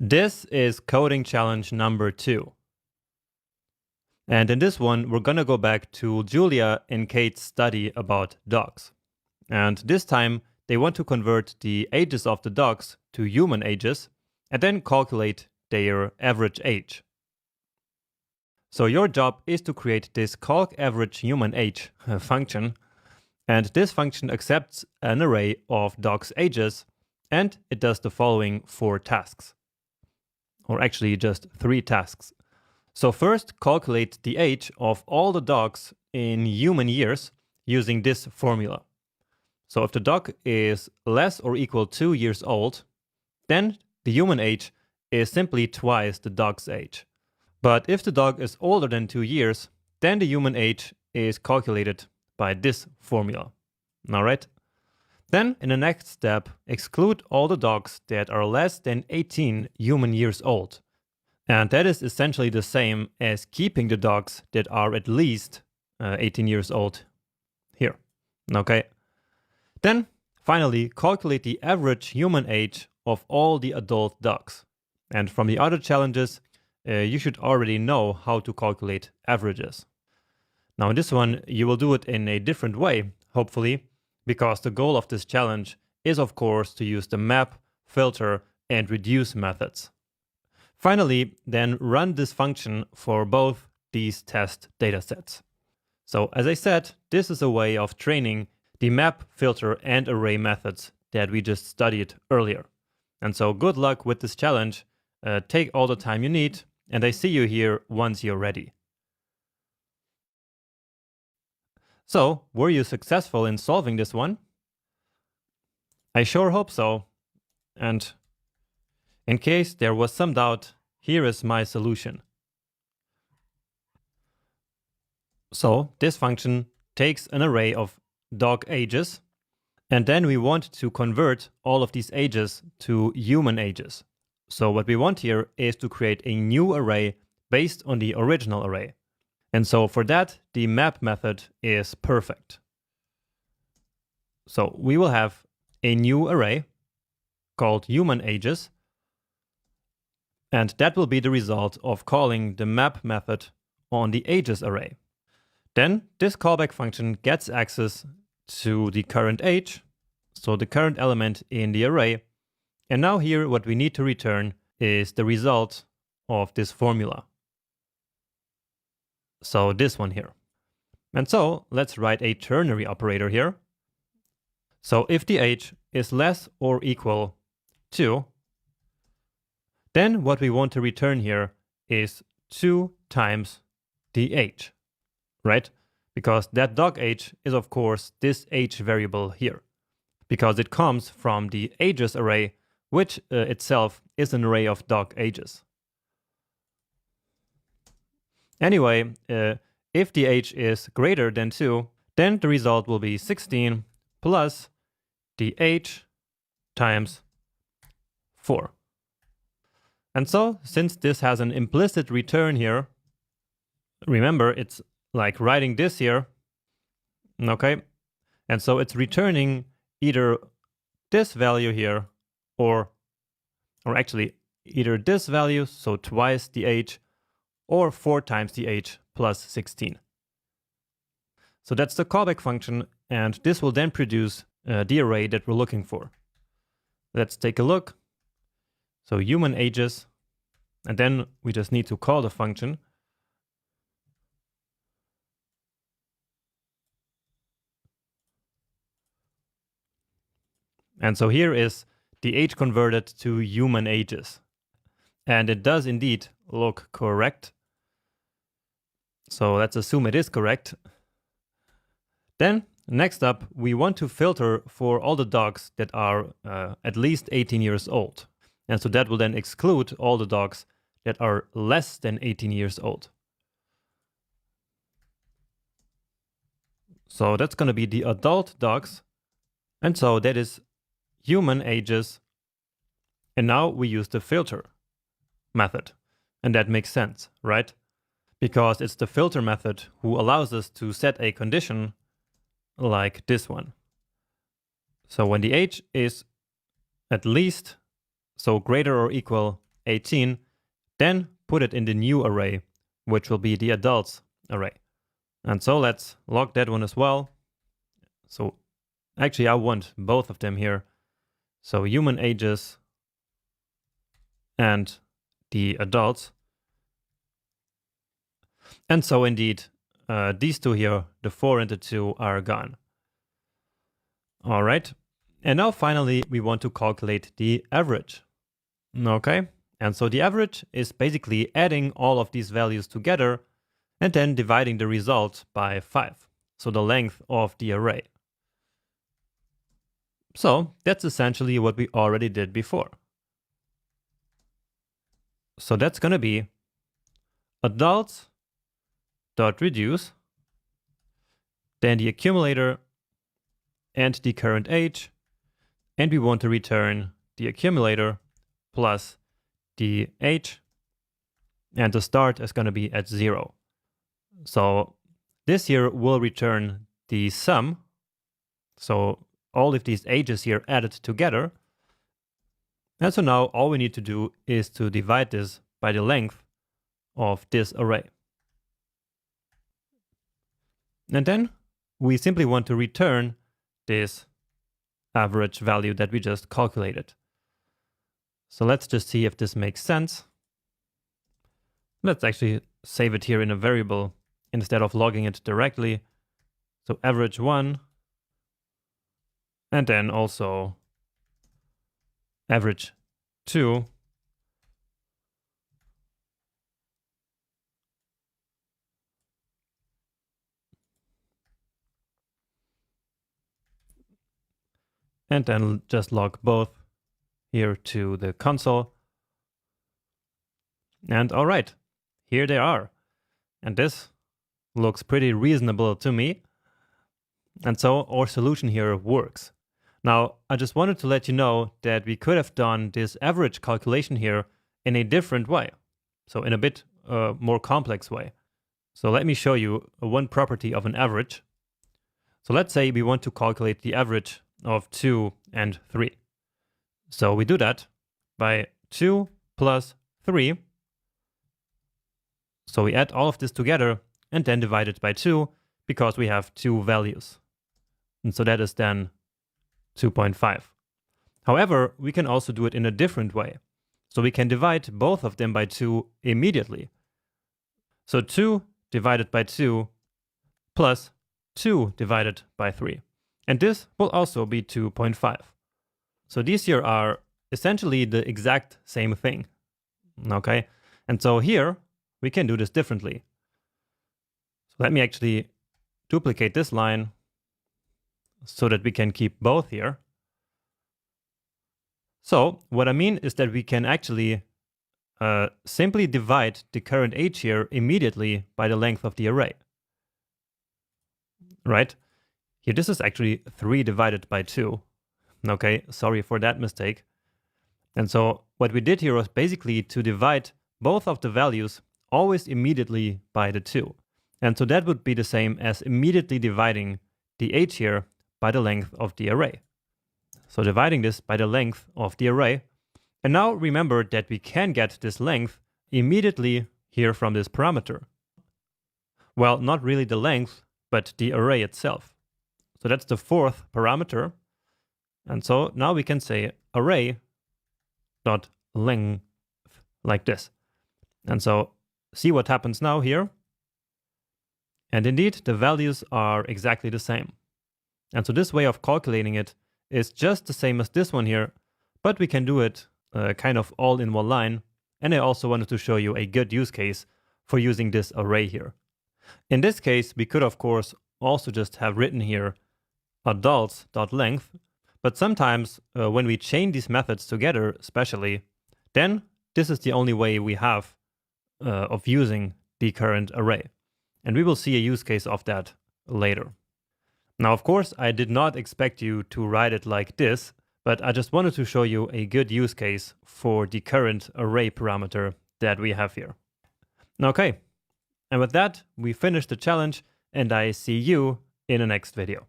This is coding challenge number 2. And in this one, we're gonna go back to Julia and Kate's study about dogs. And this time, they want to convert the ages of the dogs to human ages and then calculate their average age. So your job is to create this calcAverageHumanAge function. And this function accepts an array of dogs' ages, and it does the following 4 tasks. Or actually just 3 tasks. So first, calculate the age of all the dogs in human years using this formula. So if the dog is less or equal to 2 years old, then the human age is simply twice the dog's age. But if the dog is older than 2 years, then the human age is calculated by this formula. All right? Then, in the next step, exclude all the dogs that are less than 18 human years old. And that is essentially the same as keeping the dogs that are at least 18 years old here. Okay? Then, finally, calculate the average human age of all the adult dogs. And from the other challenges, you should already know how to calculate averages. Now in this one, you will do it in a different way, hopefully, because the goal of this challenge is, of course, to use the map, filter, and reduce methods. Finally, then run this function for both these test datasets. So as I said, this is a way of training the map, filter, and array methods that we just studied earlier. And so good luck with this challenge. Take all the time you need, and I see you here once you're ready. So, were you successful in solving this one? I sure hope so. And in case there was some doubt, here is my solution. So, this function takes an array of dog ages, and then we want to convert all of these ages to human ages. So what we want here is to create a new array based on the original array. And so for that, the map method is perfect. So we will have a new array called human ages, and that will be the result of calling the map method on the ages array. Then this callback function gets access to the current age, so the current element in the array. And now here what we need to return is the result of this formula. So this one here. And so let's write a ternary operator here. So if the age is less or equal to, then what we want to return here is 2 times the age, right? Because that dog age is of course this age variable here, because it comes from the ages array, which itself is an array of dog ages. Anyway, if the age is greater than 2, then the result will be 16 plus the age times 4. And so, since this has an implicit return here, remember it's like writing this here, okay? And so it's returning either this value here, or actually either this value, so twice the age, or 4 times the age plus 16. So that's the callback function, and this will then produce the array that we're looking for. Let's take a look. So human ages, and then we just need to call the function. And so here is the age converted to human ages. And it does indeed look correct. So let's assume it is correct. Then, next up, we want to filter for all the dogs that are at least 18 years old. And so that will then exclude all the dogs that are less than 18 years old. So that's going to be the adult dogs. And so that is human ages. And now we use the filter method. And that makes sense, right? Because it's the filter method who allows us to set a condition like this one. So when the age is at least, so greater or equal 18, then put it in the new array, which will be the adults array. And so let's log that one as well. So actually I want both of them here. So human ages and the adults. And so indeed, these two here, the 4 and the 2, are gone. All right. And now finally, we want to calculate the average. Okay. And so the average is basically adding all of these values together and then dividing the result by 5. So the length of the array. So that's essentially what we already did before. So that's going to be adults.reduce, then the accumulator and the current age, and we want to return the accumulator plus the age, and the start is going to be at 0. So this here will return the sum, so all of these ages here added together. And so now all we need to do is to divide this by the length of this array. And then we simply want to return this average value that we just calculated. So let's just see if this makes sense. Let's actually save it here in a variable instead of logging it directly. So average 1, and then also average 2. And then just log both here to the console. And all right, here they are. And this looks pretty reasonable to me. And so our solution here works. Now, I just wanted to let you know that we could have done this average calculation here in a different way. So in a bit more complex way. So let me show you one property of an average. So let's say we want to calculate the average of 2 and 3. So we do that by 2 plus 3. So we add all of this together and then divide it by 2 because we have 2 values. And so that is then 2.5. However, we can also do it in a different way. So we can divide both of them by 2 immediately. So 2 divided by 2 plus 2 divided by 3. And this will also be 2.5. So these here are essentially the exact same thing. Okay? And so here we can do this differently. So let me actually duplicate this line so that we can keep both here. So what I mean is that we can actually simply divide the current age here immediately by the length of the array. Right? Here, this is actually 3 divided by 2. Okay, sorry for that mistake. And so what we did here was basically to divide both of the values always immediately by the 2. And so that would be the same as immediately dividing the age here by the length of the array. So dividing this by the length of the array. And now remember that we can get this length immediately here from this parameter. Well, not really the length, but the array itself. So that's the 4th parameter. And so now we can say array.length like this. And so see what happens now here. And indeed, the values are exactly the same. And so this way of calculating it is just the same as this one here, but we can do it kind of all in one line. And I also wanted to show you a good use case for using this array here. In this case, we could of course also just have written here adults.length, but sometimes when we chain these methods together especially, then this is the only way we have of using the current array. And we will see a use case of that later. Now, of course, I did not expect you to write it like this, but I just wanted to show you a good use case for the current array parameter that we have here. Okay, and with that, we finished the challenge, and I see you in the next video.